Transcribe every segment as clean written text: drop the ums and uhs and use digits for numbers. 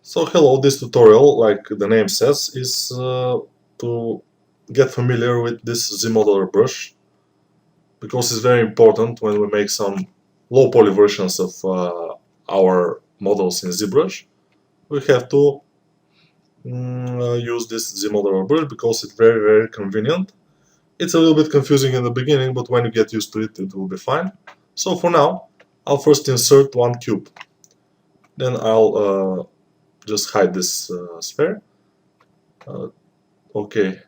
So hello, this tutorial, like the name says, is to get familiar with this Zmodeler brush, because it's very important when we make some low poly versions of our models in ZBrush. We have to use this Zmodeler brush because it's very convenient. It's a little bit confusing in the beginning, but when you get used to it, it will be fine. So for now, I'll first insert one cube. Then I'll just hide this sphere. Okay,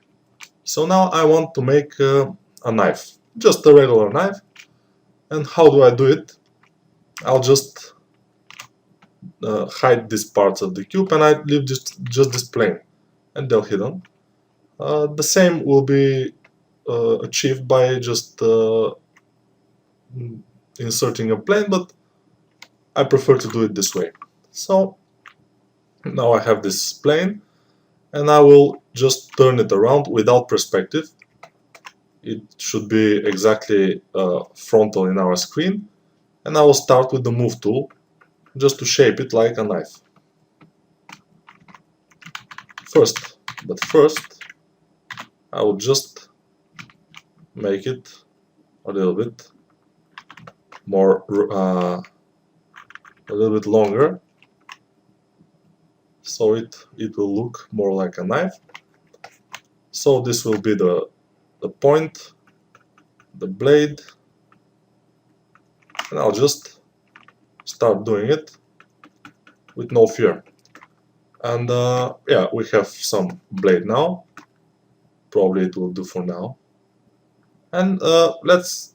so now I want to make a knife, just a regular knife. And how do I do it? I'll just hide these parts of the cube and I leave just this plane, and they're hidden. The same will be achieved by just inserting a plane, but I prefer to do it this way. So now I have this plane, and I will just turn it around without perspective. It should be exactly frontal in our screen, and I will start with the move tool just to shape it like a knife. First I will just make it a little bit more a little bit longer, so it will look more like a knife. So this will be the point, the blade, and I'll just start doing it with no fear. And yeah, we have some blade now. Probably it will do for now. And let's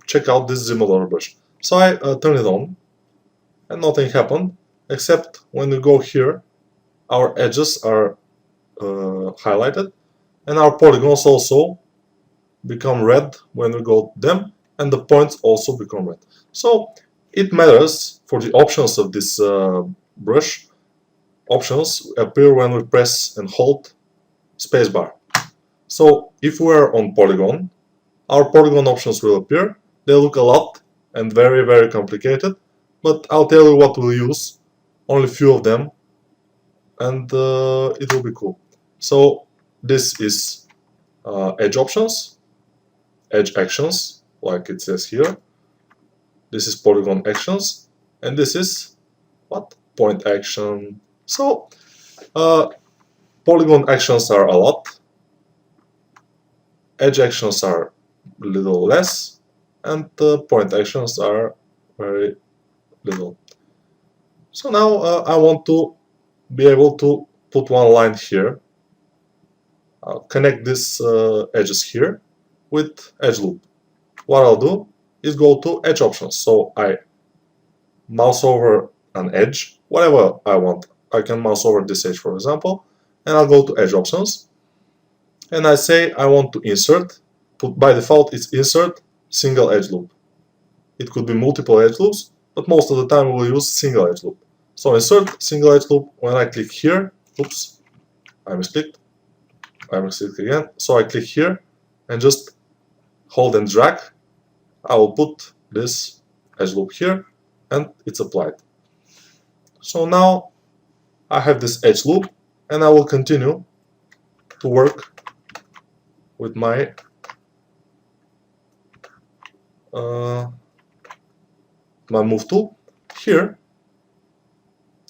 check out this Zmodeler brush. So I turn it on, and nothing happened, except when we go here, our edges are highlighted, and our polygons also become red when we go to them, and the points also become red. So it matters for the options of this brush. Options appear when we press and hold spacebar. So if we are on polygon, our polygon options will appear. They look a lot and very complicated, but I'll tell you what we'll use, only few of them, and it will be cool. So this is edge options, edge actions, like it says here. This is polygon actions, and this is what? Point action. So polygon actions are a lot, edge actions are a little less, and point actions are very little. So now I want to be able to put one line here. I'll connect these edges here with edge loop. What I'll do is go to edge options. So I mouse over an edge, whatever I want. I can mouse over this edge, for example, and I'll go to edge options, and I say I want to insert. By default it's insert single edge loop. It could be multiple edge loops, but most of the time we'll use single edge loop. So insert single edge loop. When I click here, oops, I misclicked again. So I click here and just hold and drag. I will put this edge loop here, and it's applied. So now I have this edge loop, and I will continue to work with my my move tool. Here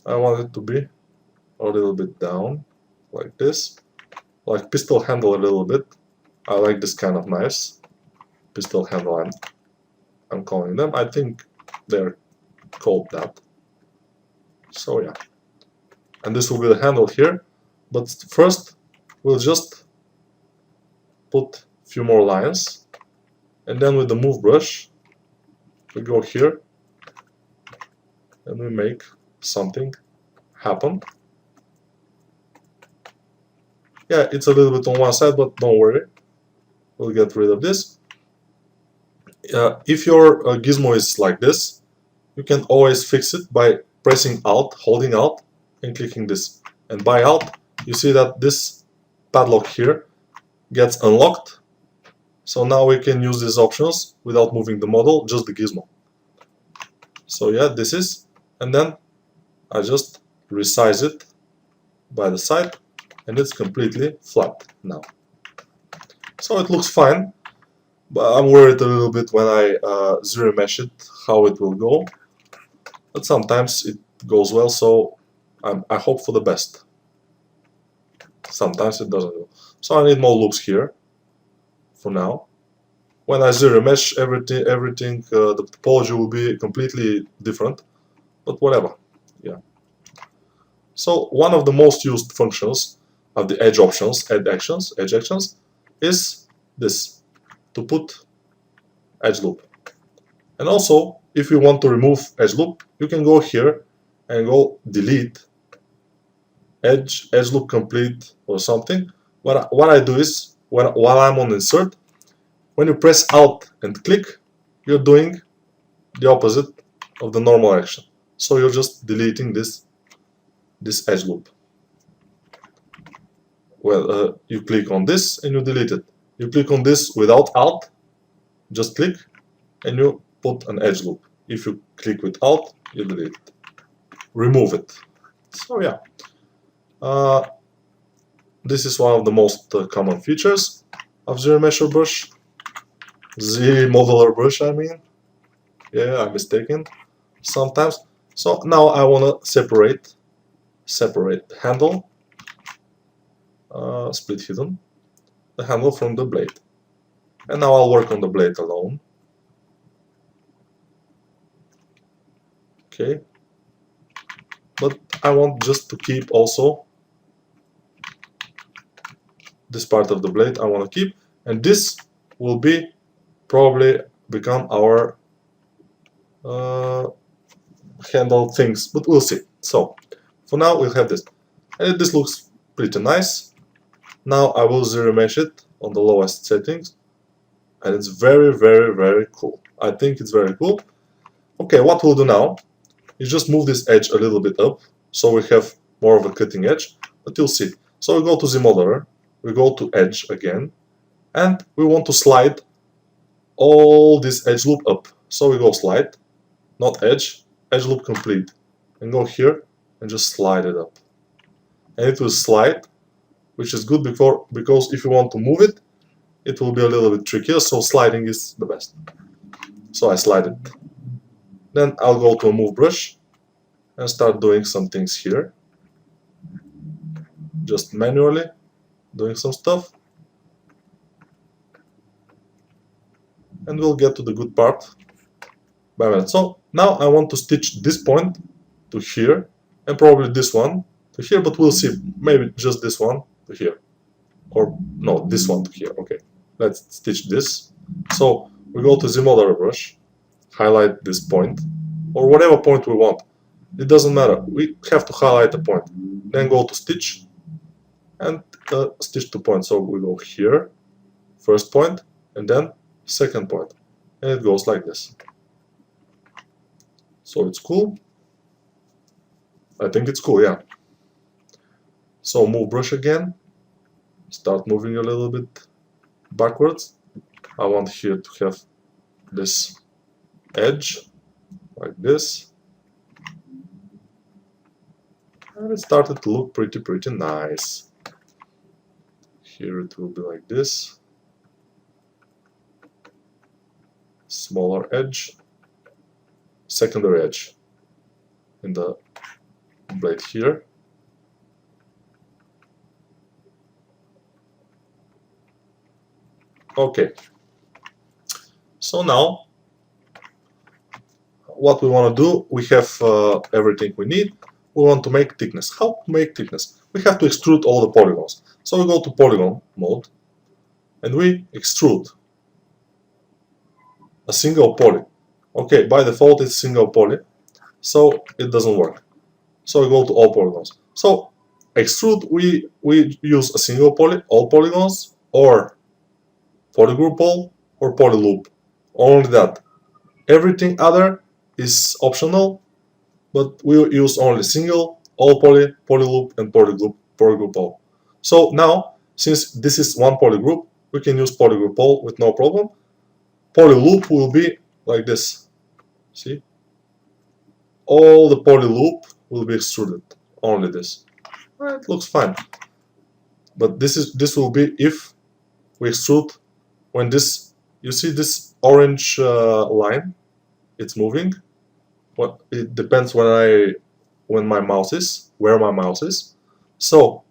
I want it to be a little bit down, like this, like pistol handle a little bit. I like this kind of knives, pistol handle I'm calling them. I think they're called that. So yeah, and this will be the handle here, but first we'll just put a few more lines, and then with the move brush we go here and we make something happen. Yeah, it's a little bit on one side, but don't worry, we'll get rid of this. If your gizmo is like this, you can always fix it by pressing Alt, holding Alt, and clicking this. And by Alt, you see that this padlock here gets unlocked. So now we can use these options without moving the model, just the gizmo. So yeah, this is, and then I just resize it by the side, and it's completely flat now. So it looks fine, but I'm worried a little bit when I Zremesh it, how it will go. But sometimes it goes well, so I hope for the best. Sometimes it doesn't go. So I need more loops here for now. When I Zremesh everything, the topology will be completely different, but whatever. Yeah. So one of the most used functions of the edge options, edge actions, is this, to put edge loop. And also, if you want to remove edge loop, you can go here and go delete edge loop complete or something. What I do is, while I'm on insert, when you press Alt and click, you're doing the opposite of the normal action. So you're just deleting this edge loop. Well, you click on this and you delete it. You click on this without Alt, just click, and you put an edge loop. If you click with Alt, you delete it. Remove it. So yeah, this is one of the most common features of Zremesh brush. Zmodeler brush, I mean. Yeah, I'm mistaken sometimes. So now I want to separate the handle, split hidden, the handle from the blade. And now I'll work on the blade alone. Okay. But I want just to keep also this part of the blade. I want to keep, and this will be probably become our handle things, but we'll see. So for now we'll have this, and this looks pretty nice. Now I will Zremesh it on the lowest settings, and it's very, very, very cool. I think it's very cool. Okay, what we'll do now is just move this edge a little bit up, so we have more of a cutting edge, but you'll see. So we go to Zmodeler, we go to edge again, and we want to slide all this edge loop up. So we go slide, not edge loop complete, and go here and just slide it up. And it will slide, which is good because if you want to move it, it will be a little bit trickier, so sliding is the best. So I slide it. Then I'll go to a move brush and start doing some things here. Just manually doing some stuff. And we'll get to the good part by a minute. So now I want to stitch this point to here, and probably this one to here, but we'll see. Maybe just this one to here. Or no, this one to here. Okay, let's stitch this. So we go to Zmodeler brush, highlight this point, or whatever point we want. It doesn't matter. We have to highlight a point. Then go to stitch and stitch to point. So we go here, first point, and then second point, and it goes like this. So it's cool. I think it's cool, yeah. So move brush again, start moving a little bit backwards. I want here to have this edge like this, and it started to look pretty nice. Here it will be like this, smaller edge, secondary edge in the blade here. Okay, so now what we want to do, we have everything we need. We want to make thickness. How to make thickness? We have to extrude all the polygons. So we go to polygon mode and we extrude a single poly. Okay, by default it's single poly, so it doesn't work. So we go to all polygons. So extrude, we use a single poly, all polygons, or polygroup all, or polyloop. Only that. Everything other is optional, but we use only single, all poly, polyloop, and polygroup all. So now, since this is one polygroup, we can use polygroup all with no problem. Polyloop will be like this. See? All the polyloop will be extruded. only this. It looks fine. But this will be if we extrude when this, you see this orange line, it's moving. Well, it depends when my mouse is, where my mouse is. So,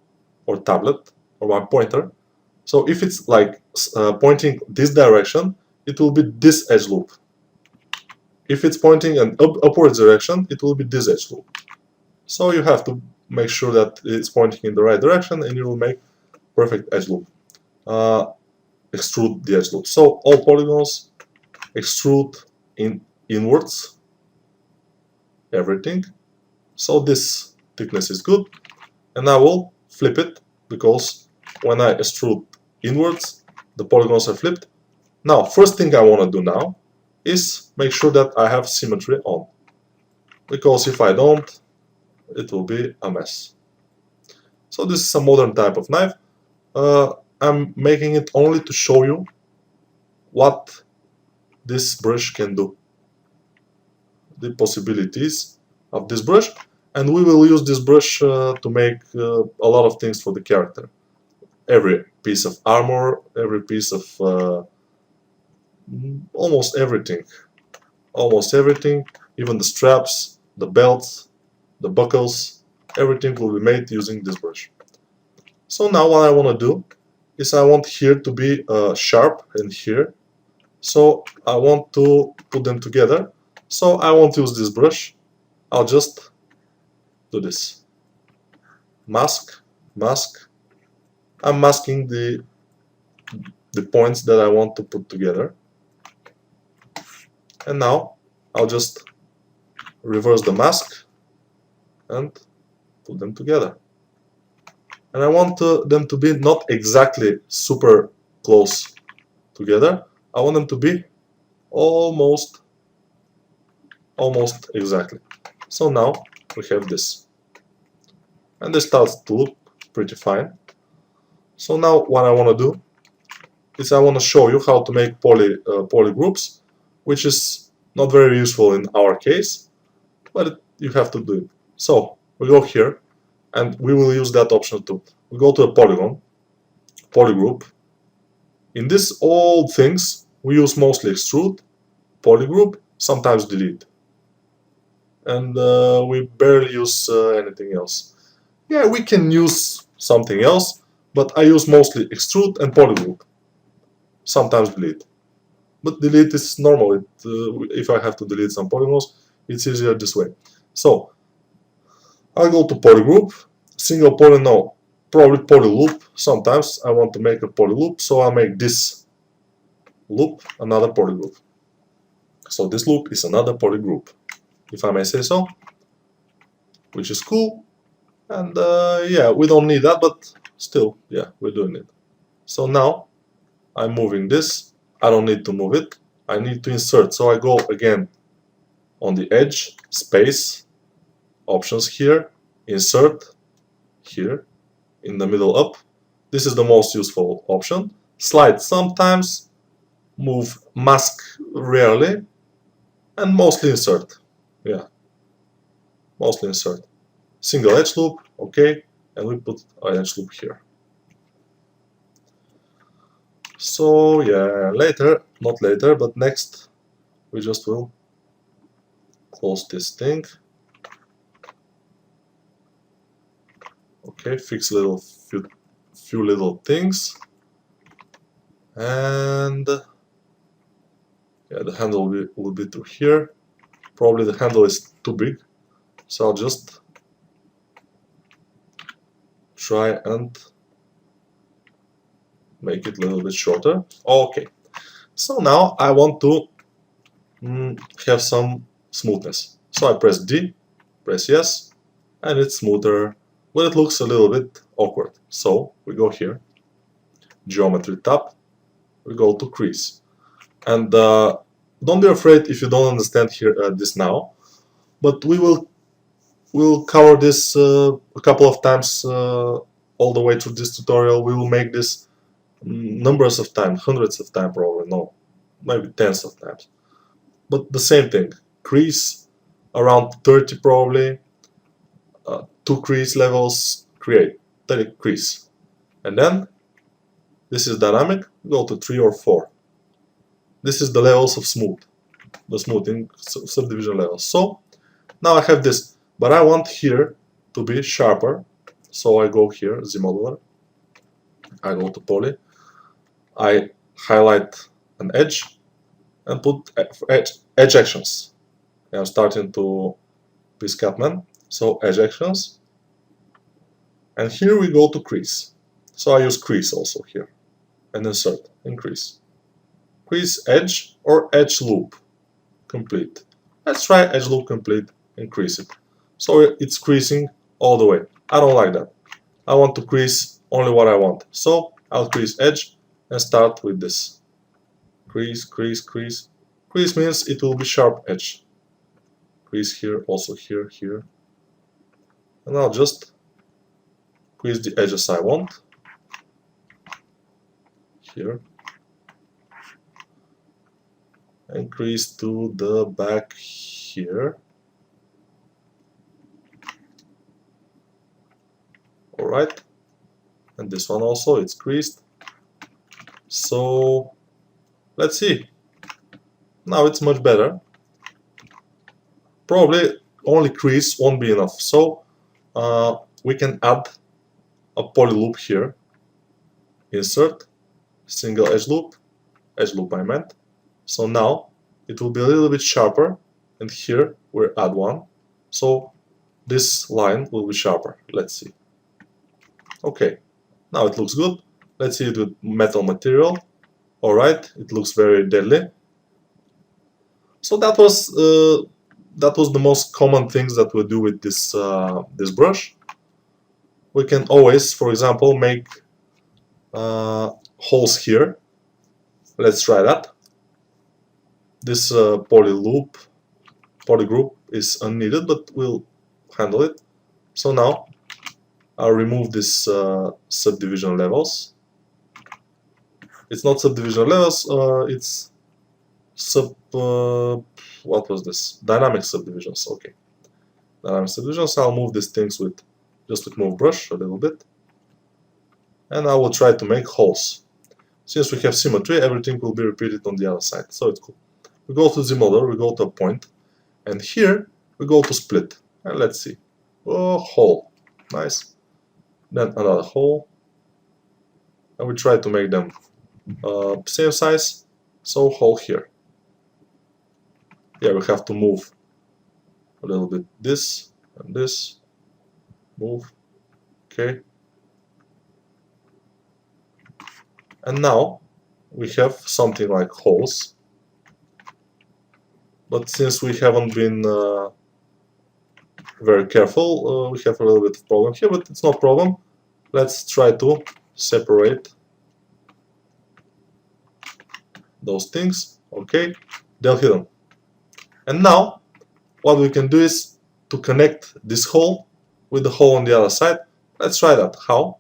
or tablet, or my pointer. So if it's like pointing this direction, it will be this edge loop. If it's pointing an upward direction, it will be this edge loop. So you have to make sure that it's pointing in the right direction, and you will make perfect edge loop. Extrude the edge loop. So all polygons, extrude inwards, everything. So this thickness is good, and I will flip it, because when I extrude inwards, the polygons are flipped. Now, first thing I want to do now is make sure that I have symmetry on, because if I don't, it will be a mess. So this is a modern type of knife. I'm making it only to show you what this brush can do, the possibilities of this brush, and we will use this brush to make a lot of things for the character. Every piece of armor, every piece of almost everything, even the straps, the belts, the buckles, everything will be made using this brush. So now what I want to do is I want here to be sharp and here, so I want to put them together. So I won't use this brush, I'll just do this. Mask, mask. I'm masking the points that I want to put together. And now I'll just reverse the mask and put them together. And I want them to be not exactly super close together. I want them to be almost exactly. So now we have this. And this starts to look pretty fine. So now what I want to do is I want to show you how to make poly groups, which is not very useful in our case, but you have to do it. So we go here, and we will use that option too. We go to a polygon, polygroup. In this all things, we use mostly extrude, polygroup, sometimes delete. And we barely use anything else. Yeah, we can use something else, but I use mostly extrude and polygroup. Sometimes delete. But delete is normal. If I have to delete some polygons, it's easier this way. So I'll go to polygroup, single poly, no, probably polyloop. Sometimes I want to make a polyloop, so I'll make this loop another polygroup. So this loop is another polygroup, if I may say so, which is cool. And yeah, we don't need that, but still, yeah, we're doing it. So now I'm moving this. I don't need to move it. I need to insert. So I go again on the edge, space, options here, insert, here, in the middle up. This is the most useful option. Slide sometimes, move mask rarely, and mostly insert. Yeah, mostly insert. Single edge loop, okay, and we put an edge loop here. So yeah, later, not later, but next, we just will close this thing. Okay, fix few little things, and yeah, the handle will be through here. Probably the handle is too big, so I'll just try and make it a little bit shorter. Okay, so now I want to have some smoothness. So I press D, press yes, and it's smoother, but it looks a little bit awkward. So we go here, geometry tab, we go to crease, and don't be afraid if you don't understand here this now, but we'll cover this a couple of times all the way through this tutorial. We will make this numbers of times, hundreds of times probably, no, maybe tens of times. But the same thing, crease around 30 probably, 2 crease levels, create, delete crease. And then, this is dynamic, go to 3 or 4. This is the levels of smooth, the smoothing subdivision levels. So, now I have this, but I want here to be sharper. So I go here, Zmodeler, I go to poly, I highlight an edge and put edge actions. I'm starting to be Scatman, so edge actions. And here we go to crease. So I use crease also here. And insert, increase. Crease edge or edge loop complete. Let's try edge loop complete, increase it. So it's creasing all the way. I don't like that. I want to crease only what I want. So I'll crease edge and start with this. Crease, crease, crease. Crease means it will be sharp edge. Crease here, also here, here. And I'll just crease the edges I want. Here. And crease to the back here. Alright. And this one also, it's creased. So let's see. Now it's much better. Probably only crease won't be enough. So we can add a poly loop here. Insert, single edge loop I meant. So now it will be a little bit sharper, and here we'll add one. So this line will be sharper. Let's see. Okay, now it looks good. Let's see it with metal material. Alright, it looks very deadly. So that was the most common things that we do with this this brush. We can always, for example, make holes here. Let's try that. This poly group is unneeded, but we'll handle it. So now I'll remove this subdivision levels. It's not subdivision levels, it's what was this? Dynamic subdivisions. Okay, dynamic subdivisions. I'll move these things with move brush a little bit, and I will try to make holes. Since we have symmetry, everything will be repeated on the other side, so it's cool. We go to Zmodeler, we go to a point, and here we go to split. And let's see. Oh, hole. Nice. Then another hole. And we try to make them same size. So hole here. Yeah, we have to move a little bit this and this. Move. Okay. And now we have something like holes. But since we haven't been very careful, we have a little bit of problem here, but it's no problem. Let's try to separate those things. Okay, they're hidden. And now what we can do is to connect this hole with the hole on the other side. Let's try that. How?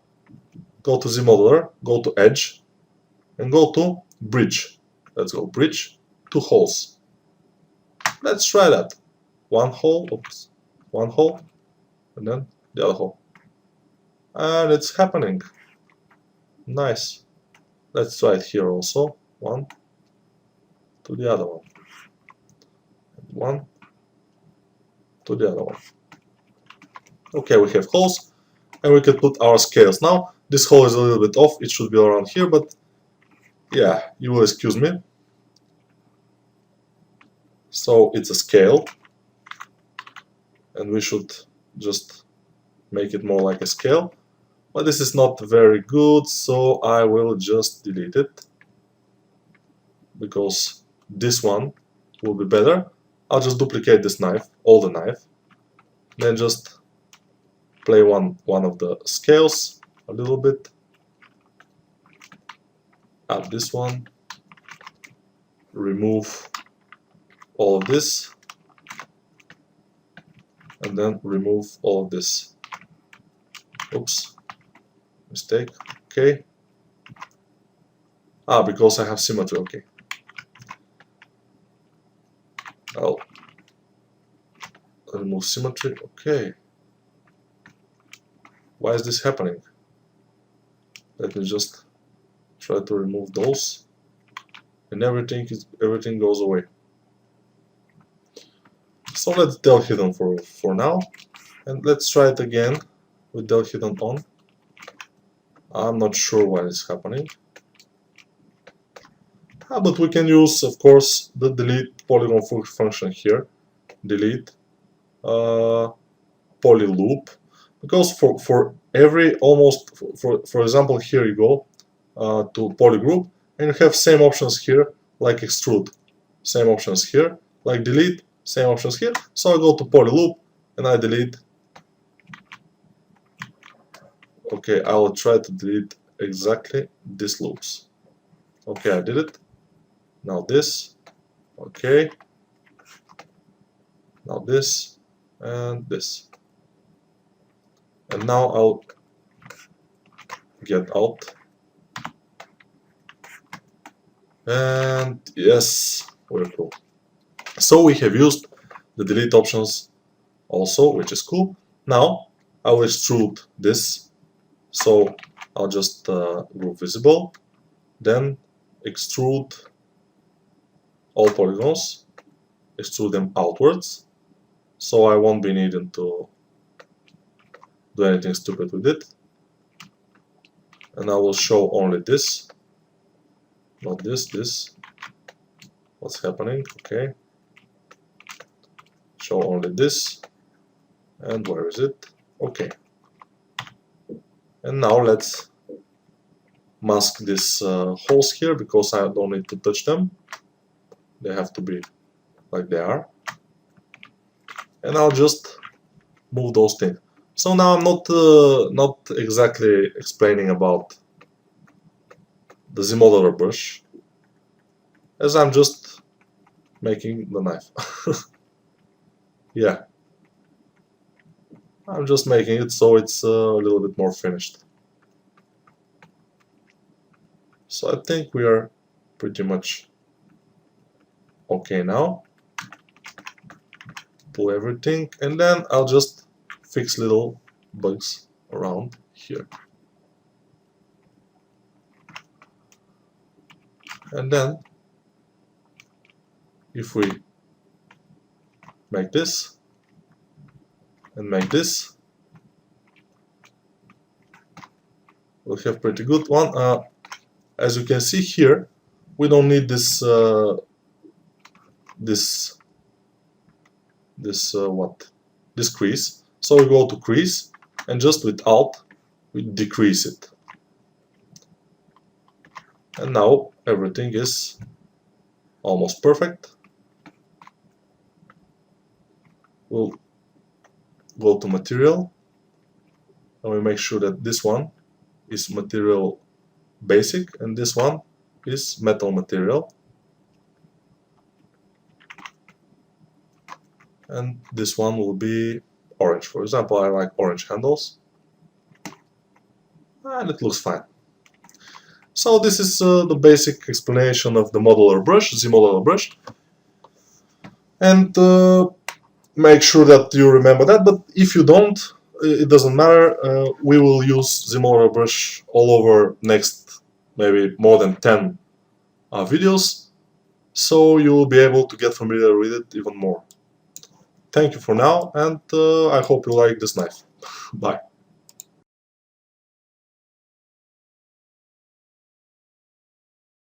Go to Zmodeler, go to Edge, and go to Bridge. Let's go Bridge, 2 holes. Let's try that. One hole, oops, one hole, and then the other hole. And it's happening. Nice. Let's try it here also. One to the other one. One to the other one. Okay, we have holes, and we can put our scales. Now, this hole is a little bit off. It should be around here, but yeah, you will excuse me. So it's a scale, and we should just make it more like a scale. But this is not very good, so I will just delete it, because this one will be better. I'll just duplicate this knife, all the knife, then just play one of the scales a little bit, add this one, remove all of this, and then remove all of this. Oops, mistake. Okay. Because I have symmetry. Okay. I'll remove symmetry. Okay. Why is this happening? Let me just try to remove those, and everything goes away. So let's del hidden for now, and let's try it again with del hidden on. I'm not sure why it's happening. But we can use, of course, the delete polygon function here. Delete poly loop, because for every for example, here you go to poly group, and you have same options here like extrude, same options here like delete, same options here. So I go to poly loop and I delete. Okay, I will try to delete exactly these loops. Okay, I did it. Now this. Okay. Now this and this. And now I'll get out. And yes, very cool. So we have used the delete options also, which is cool. Now I will extrude this. So I'll just group visible, then extrude all polygons, extrude them outwards. So I won't be needing to do anything stupid with it. And I will show only this, not this. What's happening? Okay. Show only this. And where is it? Okay. And now let's mask these holes here, because I don't need to touch them. They have to be like they are. And I'll just move those things. So now I'm not exactly explaining about the Zmodeler brush, as I'm just making the knife. Yeah, I'm just making it so it's a little bit more finished. So I think we are pretty much okay now. Pull everything, and then I'll just fix little bugs around here. And then if we make this and make this, we'll have pretty good one. As you can see here, we don't need this this crease. So we go to crease, and just with Alt we decrease it. And now everything is almost perfect. We'll go to material, and we make sure that this one is material basic and this one is metal material, and this one will be orange. For example, I like orange handles, and it looks fine. So this is the basic explanation of the Zmodeler brush, and make sure that you remember that. But if you don't, it doesn't matter. We will use Zmodeler brush all over next maybe more than 10 videos, so you will be able to get familiar with it even more. Thank you for now, and I hope you like this knife. Bye.